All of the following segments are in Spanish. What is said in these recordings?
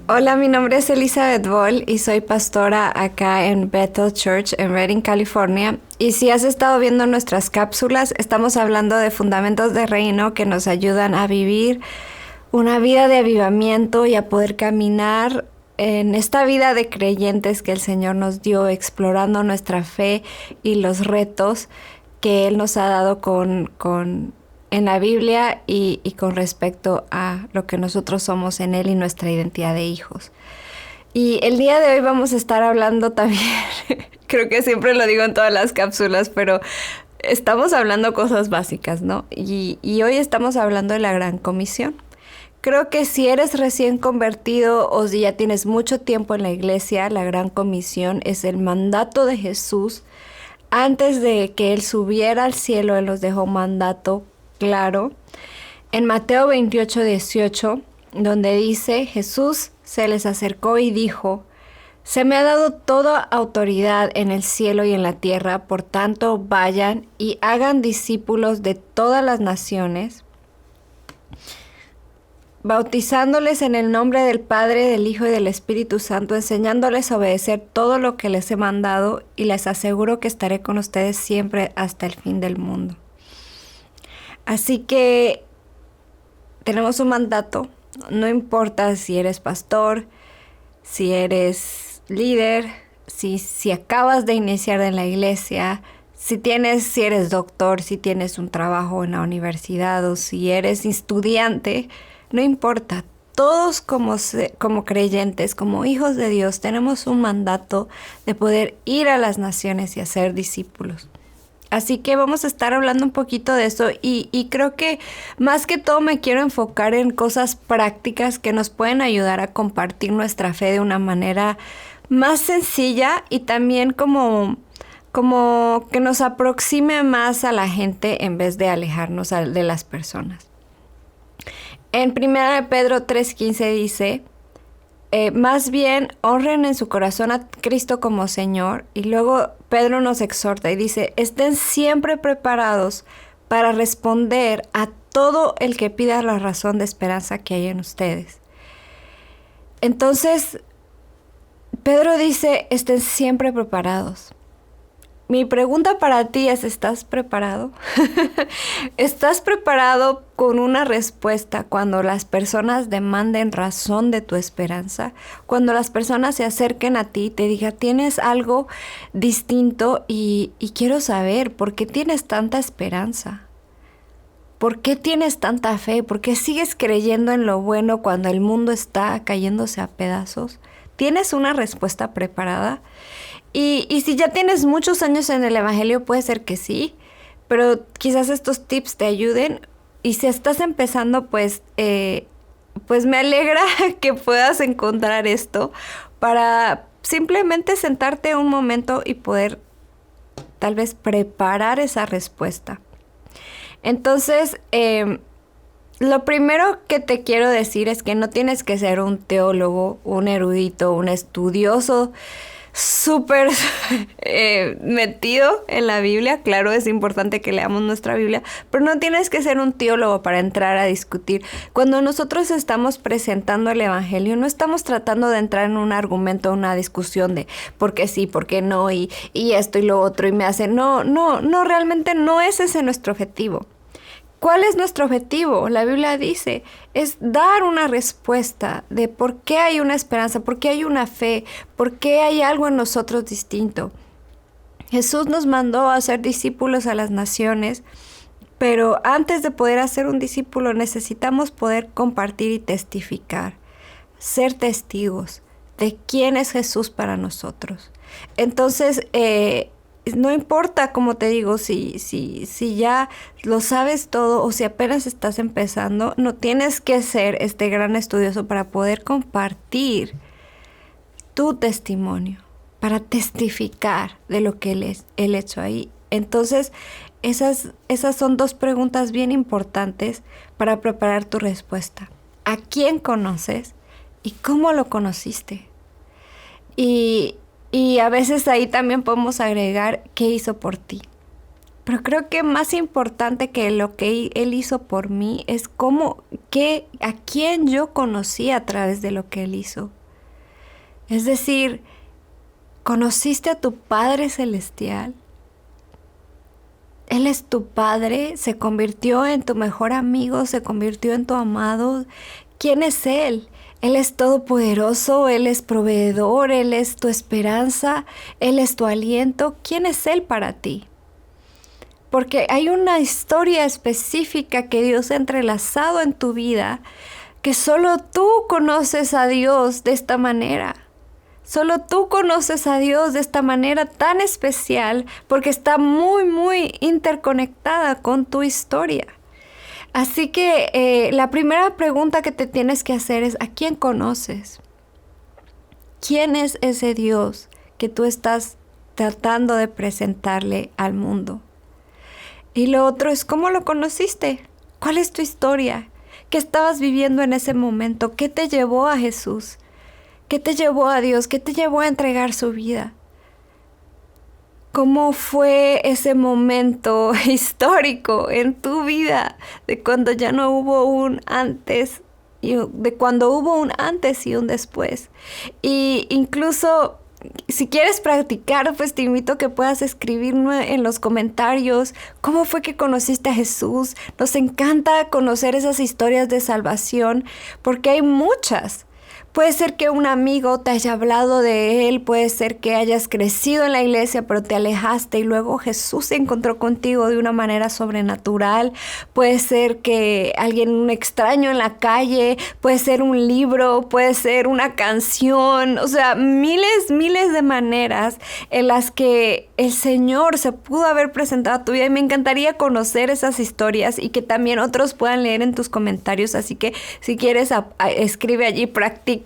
Hola, mi nombre es Elizabeth Boll y soy pastora acá en Bethel Church en Redding, California. Y si has estado viendo nuestras cápsulas, estamos hablando de fundamentos de reino que nos ayudan a vivir una vida de avivamiento y a poder caminar en esta vida de creyentes que el Señor nos dio, explorando nuestra fe y los retos que Él nos ha dado en la Biblia y con respecto a lo que nosotros somos en Él y nuestra identidad de hijos. Y el día de hoy vamos a estar hablando también, creo que siempre lo digo en todas las cápsulas, pero estamos hablando cosas básicas, ¿no? Y hoy estamos hablando de la Gran Comisión. Creo que si eres recién convertido o si ya tienes mucho tiempo en la iglesia, la Gran Comisión es el mandato de Jesús. Antes de que Él subiera al cielo, Él nos dejó un mandato claro. En Mateo 28:18, donde dice, Jesús se les acercó y dijo, se me ha dado toda autoridad en el cielo y en la tierra, por tanto vayan y hagan discípulos de todas las naciones, bautizándoles en el nombre del Padre, del Hijo y del Espíritu Santo, enseñándoles a obedecer todo lo que les he mandado, y les aseguro que estaré con ustedes siempre hasta el fin del mundo. Así que tenemos un mandato, no importa si eres pastor, si eres líder, si acabas de iniciar en la iglesia, si eres doctor, si tienes un trabajo en la universidad o si eres estudiante, no importa. Todos como creyentes, como hijos de Dios, tenemos un mandato de poder ir a las naciones y hacer discípulos. Así que vamos a estar hablando un poquito de eso y creo que más que todo me quiero enfocar en cosas prácticas que nos pueden ayudar a compartir nuestra fe de una manera más sencilla y también como que nos aproxime más a la gente en vez de alejarnos de las personas. En 1 Pedro 3:15 dice, más bien honren en su corazón a Cristo como Señor. Y luego Pedro nos exhorta y dice, estén siempre preparados para responder a todo el que pida la razón de esperanza que hay en ustedes. Entonces, Pedro dice, estén siempre preparados. Mi pregunta para ti es, ¿estás preparado? ¿Estás preparado con una respuesta cuando las personas demanden razón de tu esperanza? Cuando las personas se acerquen a ti y te digan, tienes algo distinto y quiero saber, ¿por qué tienes tanta esperanza? ¿Por qué tienes tanta fe? ¿Por qué sigues creyendo en lo bueno cuando el mundo está cayéndose a pedazos? ¿Tienes una respuesta preparada? Y si ya tienes muchos años en el Evangelio, puede ser que sí, pero quizás estos tips te ayuden. Y si estás empezando, pues me alegra que puedas encontrar esto para simplemente sentarte un momento y poder tal vez preparar esa respuesta. Entonces, lo primero que te quiero decir es que no tienes que ser un teólogo, un erudito, un estudioso súper metido en la Biblia. Claro, es importante que leamos nuestra Biblia, pero no tienes que ser un teólogo para entrar a discutir. Cuando nosotros estamos presentando el Evangelio, no estamos tratando de entrar en un argumento, una discusión de por qué sí, por qué no, y esto y lo otro, y me hace... No, realmente no es ese nuestro objetivo. ¿Cuál es nuestro objetivo? La Biblia dice, es dar una respuesta de por qué hay una esperanza, por qué hay una fe, por qué hay algo en nosotros distinto. Jesús nos mandó a hacer discípulos a las naciones, pero antes de poder hacer un discípulo necesitamos poder compartir y testificar, ser testigos de quién es Jesús para nosotros. Entonces, no importa, como te digo, si ya lo sabes todo o si apenas estás empezando, no tienes que ser este gran estudioso para poder compartir tu testimonio, para testificar de lo que Él hecho ahí. Entonces, esas son dos preguntas bien importantes para preparar tu respuesta. ¿A quién conoces y cómo lo conociste? Y a veces ahí también podemos agregar qué hizo por ti. Pero creo que más importante que lo que Él hizo por mí es a quién yo conocí a través de lo que Él hizo. Es decir, ¿conociste a tu Padre Celestial? Él es tu Padre, se convirtió en tu mejor amigo, se convirtió en tu amado. ¿Quién es Él? Él es todopoderoso, Él es proveedor, Él es tu esperanza, Él es tu aliento. ¿Quién es Él para ti? Porque hay una historia específica que Dios ha entrelazado en tu vida, que solo tú conoces a Dios de esta manera. Solo tú conoces a Dios de esta manera tan especial porque está muy, muy interconectada con tu historia. Así que la primera pregunta que te tienes que hacer es: ¿a quién conoces? ¿Quién es ese Dios que tú estás tratando de presentarle al mundo? Y lo otro es: ¿cómo lo conociste? ¿Cuál es tu historia? ¿Qué estabas viviendo en ese momento? ¿Qué te llevó a Jesús? ¿Qué te llevó a Dios? ¿Qué te llevó a entregar su vida? ¿Cómo fue ese momento histórico en tu vida de cuando ya no hubo un antes de cuando hubo un antes y un después? Y incluso si quieres practicar, pues te invito a que puedas escribirme en los comentarios cómo fue que conociste a Jesús. Nos encanta conocer esas historias de salvación porque hay muchas. Puede ser que un amigo te haya hablado de él, puede ser que hayas crecido en la iglesia pero te alejaste y luego Jesús se encontró contigo de una manera sobrenatural. Puede ser que un extraño en la calle, puede ser un libro, puede ser una canción, o sea, miles de maneras en las que el Señor se pudo haber presentado a tu vida y me encantaría conocer esas historias y que también otros puedan leer en tus comentarios, así que si quieres escribe allí, practica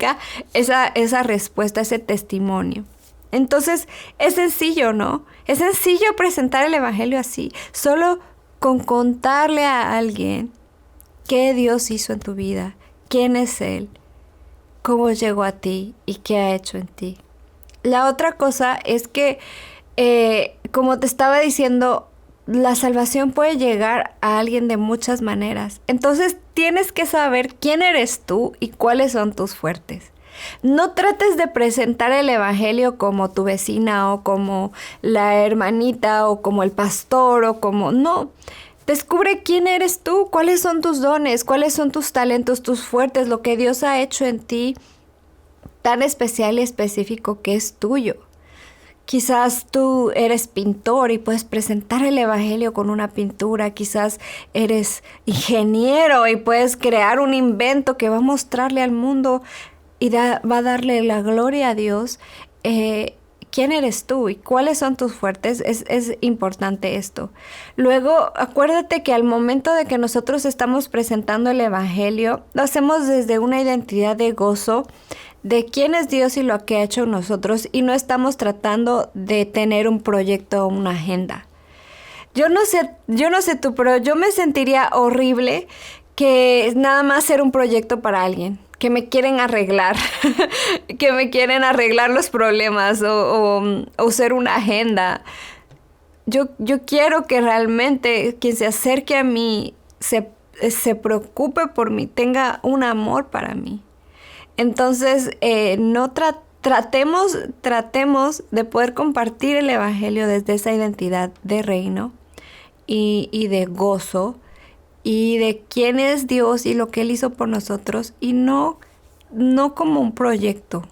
esa respuesta, ese testimonio. Entonces es sencillo, ¿no? Es sencillo presentar el evangelio así, solo con contarle a alguien qué Dios hizo en tu vida, quién es Él, cómo llegó a ti y qué ha hecho en ti. La otra cosa es que, como te estaba diciendo, la salvación puede llegar a alguien de muchas maneras. Entonces tienes que saber quién eres tú y cuáles son tus fuertes. No trates de presentar el evangelio como tu vecina o como la hermanita o como el pastor o como... No, descubre quién eres tú, cuáles son tus dones, cuáles son tus talentos, tus fuertes, lo que Dios ha hecho en ti tan especial y específico que es tuyo. Quizás tú eres pintor y puedes presentar el evangelio con una pintura. Quizás eres ingeniero y puedes crear un invento que va a mostrarle al mundo y va a darle la gloria a Dios. ¿Quién eres tú y cuáles son tus fuertes? Es importante esto. Luego, acuérdate que al momento de que nosotros estamos presentando el evangelio, lo hacemos desde una identidad de gozo, de quién es Dios y lo que ha hecho en nosotros, y no estamos tratando de tener un proyecto o una agenda. Yo no sé tú, pero yo me sentiría horrible que nada más ser un proyecto para alguien, que me quieren arreglar, que me quieren arreglar los problemas o ser una agenda. Yo quiero que realmente quien se acerque a mí se preocupe por mí, tenga un amor para mí. Entonces, tratemos de poder compartir el evangelio desde esa identidad de reino y de gozo y de quién es Dios y lo que Él hizo por nosotros, y no como un proyecto.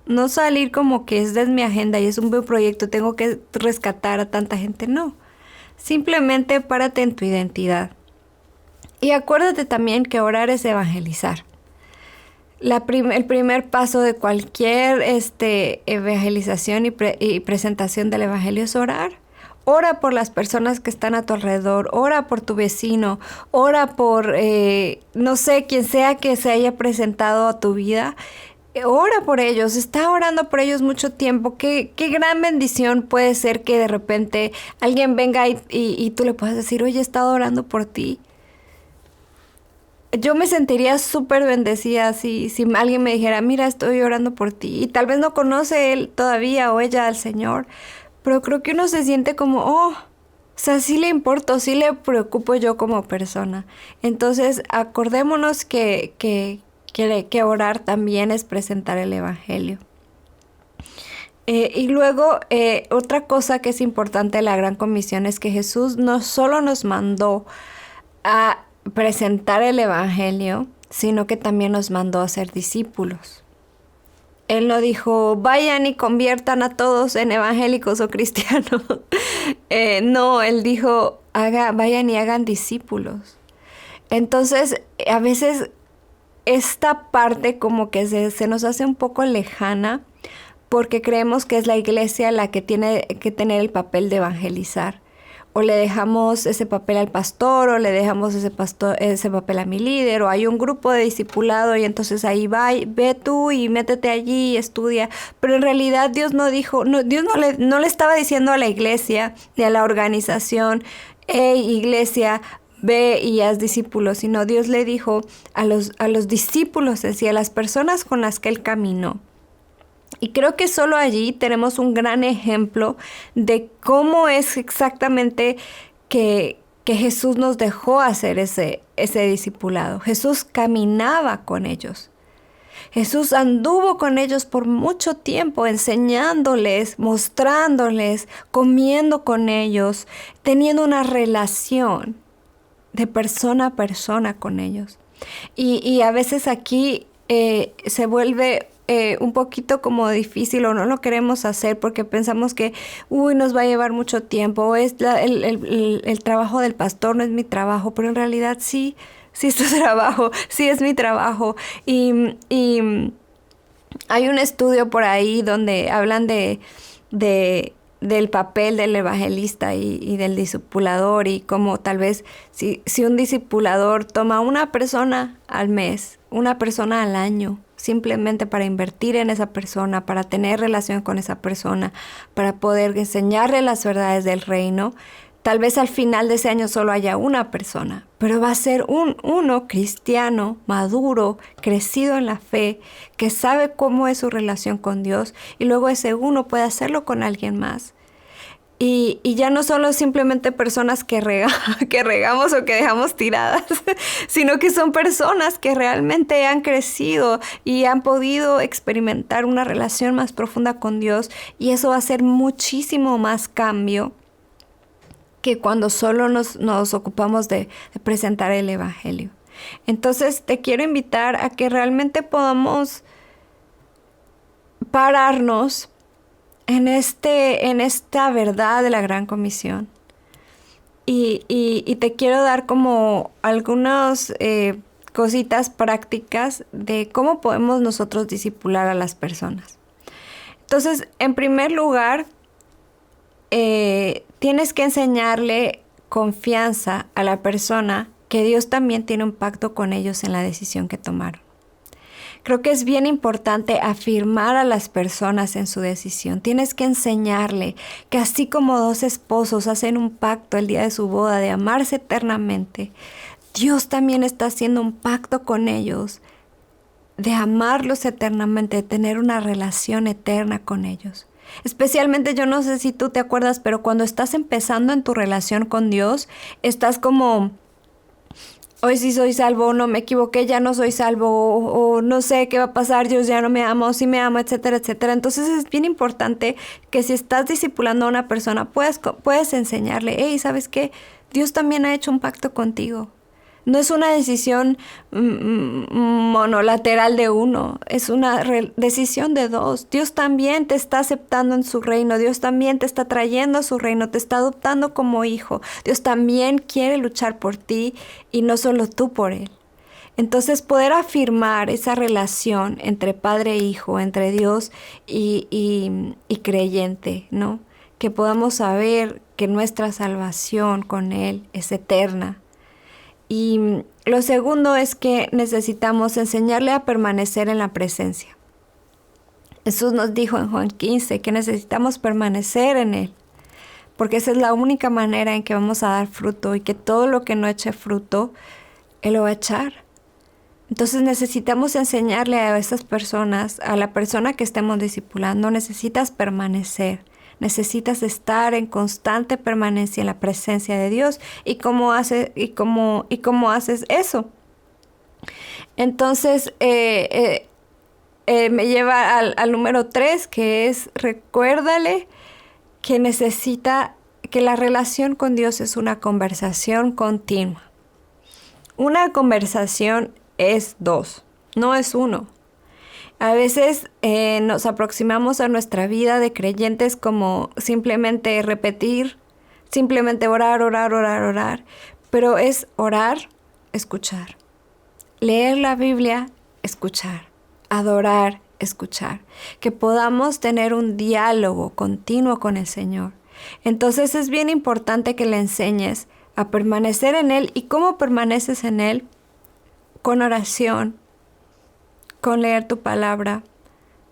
No salir como que es mi agenda y es un buen proyecto, tengo que rescatar a tanta gente. No, simplemente párate en tu identidad. Y acuérdate también que orar es evangelizar. El primer paso de cualquier evangelización y presentación del evangelio es orar. Ora por las personas que están a tu alrededor, ora por tu vecino, ora por, no sé, quien sea que se haya presentado a tu vida. Ora por ellos, está orando por ellos mucho tiempo. Qué gran bendición puede ser que de repente alguien venga y tú le puedas decir: oye, he estado orando por ti. Yo me sentiría súper bendecida si alguien me dijera: mira, estoy orando por ti. Y tal vez no conoce él todavía o ella al Señor, pero creo que uno se siente como, sea, sí le importo, sí le preocupo yo como persona. Entonces, acordémonos que orar también es presentar el Evangelio. Y luego, otra cosa que es importante de la Gran Comisión es que Jesús no solo nos mandó a presentar el Evangelio, sino que también nos mandó a ser discípulos. Él no dijo, vayan y conviertan a todos en evangélicos o cristianos. No, él dijo, vayan y hagan discípulos. Entonces, a veces esta parte como que se nos hace un poco lejana porque creemos que es la iglesia la que tiene que tener el papel de evangelizar. O le dejamos ese papel al pastor, o le dejamos ese papel a mi líder, o hay un grupo de discipulado y entonces ahí ve tú y métete allí y estudia. Pero en realidad Dios no dijo, Dios no le estaba diciendo a la iglesia ni a la organización, hey iglesia, ve y haz discípulos, sino Dios le dijo a los discípulos, a las personas con las que él caminó. Y creo que solo allí tenemos un gran ejemplo de cómo es exactamente que Jesús nos dejó hacer ese discipulado. Jesús caminaba con ellos. Jesús anduvo con ellos por mucho tiempo, enseñándoles, mostrándoles, comiendo con ellos, teniendo una relación de persona a persona con ellos. Y a veces aquí se vuelve un poquito como difícil o no lo queremos hacer porque pensamos que nos va a llevar mucho tiempo, o es el trabajo del pastor, no es mi trabajo, pero en realidad sí es tu trabajo, sí es mi trabajo. Y hay un estudio por ahí donde hablan del papel del evangelista y del discipulador, y como tal vez si un discipulador toma una persona al mes, una persona al año, simplemente para invertir en esa persona, para tener relación con esa persona, para poder enseñarle las verdades del reino, tal vez al final de ese año solo haya una persona, pero va a ser uno cristiano, maduro, crecido en la fe, que sabe cómo es su relación con Dios, y luego ese uno puede hacerlo con alguien más. Y ya no solo simplemente personas que regamos o que dejamos tiradas, sino que son personas que realmente han crecido y han podido experimentar una relación más profunda con Dios, y eso va a ser muchísimo más cambio que cuando solo nos ocupamos de presentar el Evangelio. Entonces te quiero invitar a que realmente podamos pararnos en esta verdad de la Gran Comisión. Y te quiero dar como algunas cositas prácticas de cómo podemos nosotros discipular a las personas. Entonces, en primer lugar, tienes que enseñarle confianza a la persona que Dios también tiene un pacto con ellos en la decisión que tomaron. Creo que es bien importante afirmar a las personas en su decisión. Tienes que enseñarle que así como dos esposos hacen un pacto el día de su boda de amarse eternamente, Dios también está haciendo un pacto con ellos de amarlos eternamente, de tener una relación eterna con ellos. Especialmente, yo no sé si tú te acuerdas, pero cuando estás empezando en tu relación con Dios, estás como, hoy sí soy salvo, no me equivoqué, ya no soy salvo, o no sé qué va a pasar, Dios ya no me ama, o sí me ama, etcétera, etcétera. Entonces es bien importante que si estás discipulando a una persona, puedes enseñarle, hey, ¿sabes qué? Dios también ha hecho un pacto contigo. No es una decisión monolateral de uno, es una decisión de dos. Dios también te está aceptando en su reino, Dios también te está trayendo a su reino, te está adoptando como hijo. Dios también quiere luchar por ti y no solo tú por él. Entonces, poder afirmar esa relación entre padre e hijo, entre Dios y creyente, ¿no? Que podamos saber que nuestra salvación con él es eterna. Y lo segundo es que necesitamos enseñarle a permanecer en la presencia. Jesús nos dijo en Juan 15 que necesitamos permanecer en él, porque esa es la única manera en que vamos a dar fruto, y que todo lo que no eche fruto, él lo va a echar. Entonces necesitamos enseñarle a esas personas, a la persona que estemos discipulando, necesitas permanecer, Necesitas estar en constante permanencia en la presencia de Dios. ¿Y cómo haces eso? Entonces, me lleva al número 3, que es recuérdale que la relación con Dios es una conversación continua. Una conversación es 2, no es 1. A veces nos aproximamos a nuestra vida de creyentes como simplemente repetir, simplemente orar, pero es orar, escuchar, leer la Biblia, escuchar, adorar, escuchar, que podamos tener un diálogo continuo con el Señor. Entonces es bien importante que le enseñes a permanecer en Él. ¿Y cómo permaneces en Él? Con oración, con leer tu palabra,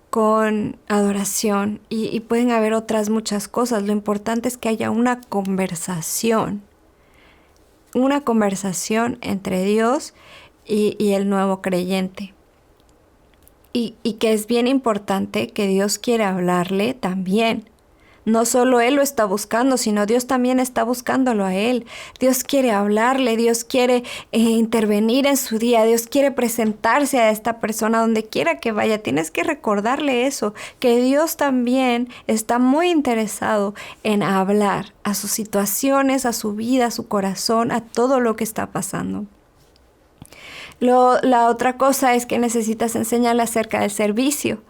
con adoración y pueden haber otras muchas cosas. Lo importante es que haya una conversación entre Dios y el nuevo creyente. Y que es bien importante que Dios quiere hablarle también. No solo Él lo está buscando, sino Dios también está buscándolo a Él. Dios quiere hablarle, Dios quiere intervenir en su día, Dios quiere presentarse a esta persona donde quiera que vaya. Tienes que recordarle eso, que Dios también está muy interesado en hablar a sus situaciones, a su vida, a su corazón, a todo lo que está pasando. La otra cosa es que necesitas enseñarle acerca del servicio.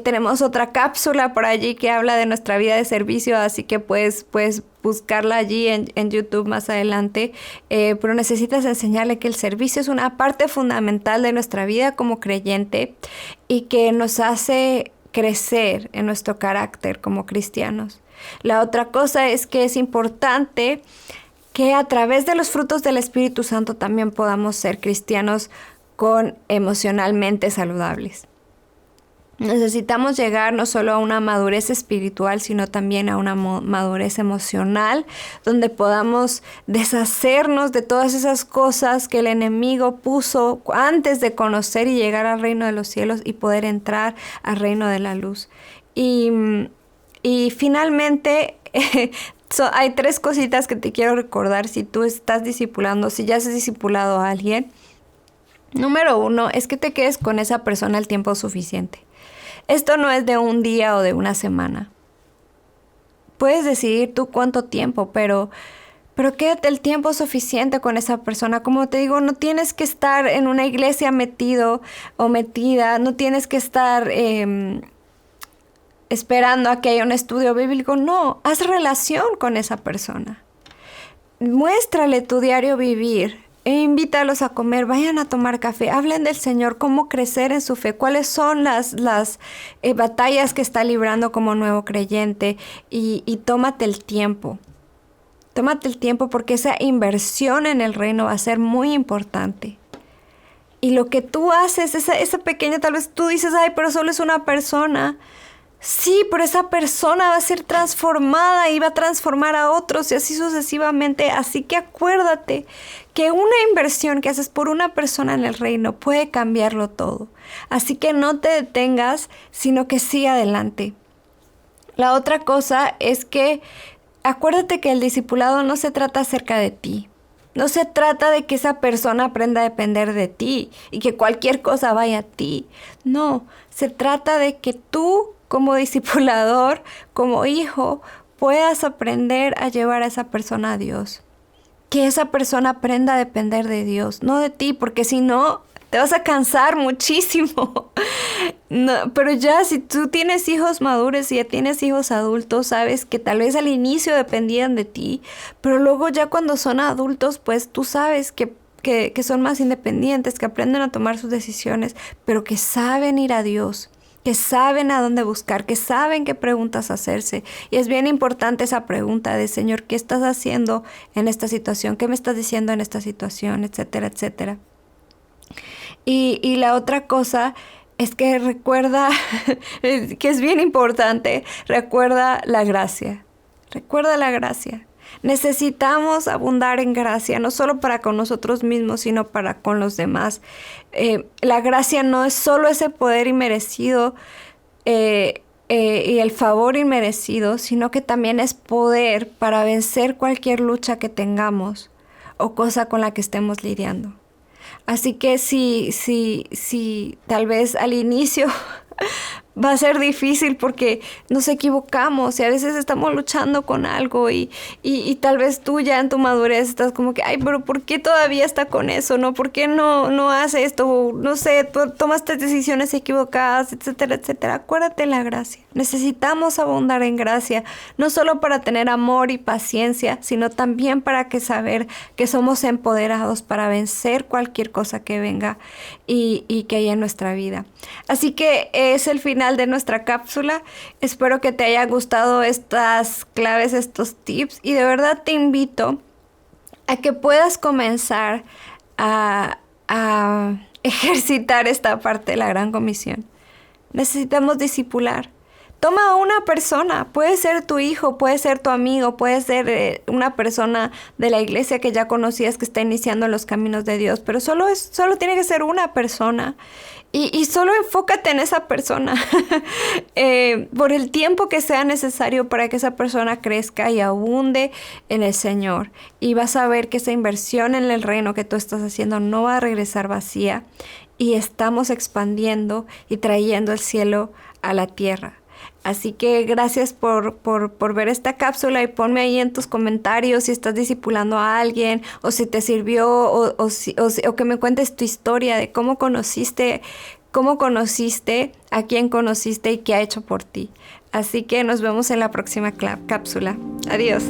Tenemos otra cápsula por allí que habla de nuestra vida de servicio, así que puedes buscarla allí en YouTube más adelante. Pero necesitas enseñarle que el servicio es una parte fundamental de nuestra vida como creyente y que nos hace crecer en nuestro carácter como cristianos. La otra cosa es que es importante que a través de los frutos del Espíritu Santo también podamos ser cristianos emocionalmente saludables. Necesitamos llegar no solo a una madurez espiritual, sino también a una madurez emocional, donde podamos deshacernos de todas esas cosas que el enemigo puso antes de conocer y llegar al reino de los cielos y poder entrar al reino de la luz. Y finalmente, hay 3 cositas que te quiero recordar si tú estás discipulando, si ya has discipulado a alguien. Número 1 es que te quedes con esa persona el tiempo suficiente. Esto no es de un día o de una semana. Puedes decidir tú cuánto tiempo, pero quédate el tiempo suficiente con esa persona. Como te digo, no tienes que estar en una iglesia metido o metida, no tienes que estar esperando a que haya un estudio bíblico. No, haz relación con esa persona. Muéstrale tu diario vivir. Invítalos a comer, vayan a tomar café, hablen del Señor, cómo crecer en su fe, cuáles son las batallas que está librando como nuevo creyente y tómate el tiempo. Tómate el tiempo porque esa inversión en el reino va a ser muy importante. Y lo que tú haces, esa pequeña, tal vez tú dices, ay, pero solo es una persona. Sí, pero esa persona va a ser transformada y va a transformar a otros y así sucesivamente. Así que acuérdate que una inversión que haces por una persona en el reino puede cambiarlo todo. Así que no te detengas, sino que sigue adelante. La otra cosa es que acuérdate que el discipulado no se trata acerca de ti. No se trata de que esa persona aprenda a depender de ti y que cualquier cosa vaya a ti. No, se trata de que tú, como discipulador, como hijo, puedas aprender a llevar a esa persona a Dios. Que esa persona aprenda a depender de Dios, no de ti, porque si no, te vas a cansar muchísimo. No, pero ya si tú tienes hijos maduros y ya tienes hijos adultos, sabes que tal vez al inicio dependían de ti, pero luego ya cuando son adultos, pues tú sabes que son más independientes, que aprenden a tomar sus decisiones, pero que saben ir a Dios, que saben a dónde buscar, que saben qué preguntas hacerse. Y es bien importante esa pregunta de, Señor, ¿qué estás haciendo en esta situación? ¿Qué me estás diciendo en esta situación? Etcétera, etcétera. Y la otra cosa es que recuerda, que es bien importante, recuerda la gracia. Recuerda la gracia. Necesitamos abundar en gracia, no solo para con nosotros mismos, sino para con los demás. La gracia no es solo ese poder inmerecido y el favor inmerecido, sino que también es poder para vencer cualquier lucha que tengamos o cosa con la que estemos lidiando. Así que si tal vez al inicio va a ser difícil porque nos equivocamos y a veces estamos luchando con algo y tal vez tú ya en tu madurez estás como que, ay, pero ¿por qué todavía está con eso? ¿No? ¿Por qué no hace esto? No sé, tomaste decisiones equivocadas, etcétera, etcétera. Acuérdate de la gracia. Necesitamos abundar en gracia, no solo para tener amor y paciencia, sino también para saber que somos empoderados para vencer cualquier cosa que venga y que haya en nuestra vida. Así que es el final de nuestra cápsula. Espero que te haya gustado estas claves, estos tips, y de verdad te invito a que puedas comenzar a ejercitar esta parte de la Gran Comisión. Necesitamos discipular. Toma a una persona, puede ser tu hijo, puede ser tu amigo, puede ser una persona de la iglesia que ya conocías que está iniciando los caminos de Dios, pero solo tiene que ser una persona y solo enfócate en esa persona por el tiempo que sea necesario para que esa persona crezca y abunde en el Señor. Y vas a ver que esa inversión en el reino que tú estás haciendo no va a regresar vacía y estamos expandiendo y trayendo el cielo a la tierra. Así que gracias por ver esta cápsula y ponme ahí en tus comentarios si estás discipulando a alguien o si te sirvió o que me cuentes tu historia de cómo conociste, a quién conociste y qué ha hecho por ti. Así que nos vemos en la próxima cápsula. Adiós.